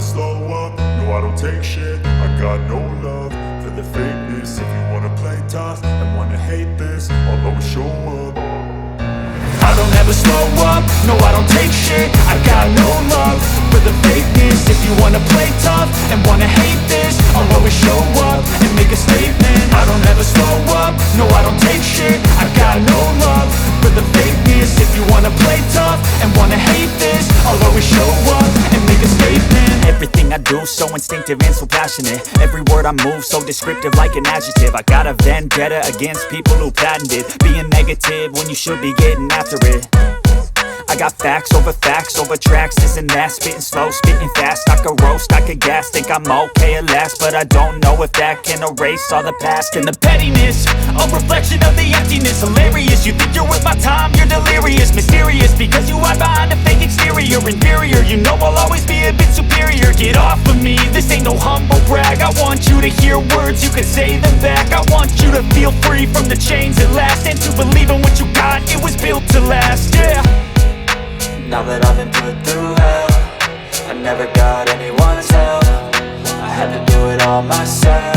slow up, no I don't take shit. I got no love for the fakeness. If you wanna play tough and wanna hate this, I'll always show up. I don't ever slow up, no I don't take shit. I got no love for the fakeness. If you wanna play tough and wanna hate this, I'll always show up and make a statement. I don't ever slow up, no I don't take shit. I got no love for the fakeness. If you wanna play tough and wanna hate this, I'll always show up and make a statement. Everything I do so instinctive and so passionate. Every word I move so descriptive like an adjective. I got a vendetta against people who patented being negative when you should be getting after it. I got facts over tracks, this and that. Spitting slow, spitting fast, I could roast, I could gas. Think I'm okay at last, but I don't know if that can erase all the past. And the pettiness, a reflection of the emptiness. Hilarious, you think you're worth my time, you're delirious. Mysterious, because you hide behind a fake exterior. Inferior, you know I'll always be a bit superior. Get off of me, this ain't no humble brag. I want you to hear words, you can say them back. I want you to feel free from the chains at last, and to believe in what you got, it was built to last, yeah. Now that I've been put through hell, I never got anyone's help. I had to do it all myself.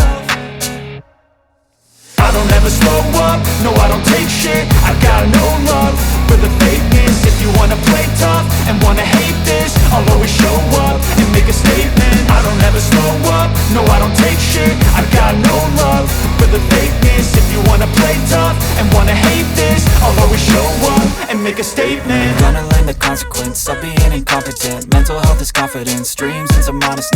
I don't ever slow up, no I don't take shit. I got no love for the fakeness. If you wanna play tough and wanna hate this, I'll always show up and make a statement. I don't ever slow up, no I don't take shit. I got no love for the fakeness. If you wanna play tough and wanna hate this, I'll always show up and make a statement. Gonna learn the consequence of being incompetent. Mental health is confidence, dreams and some honesty.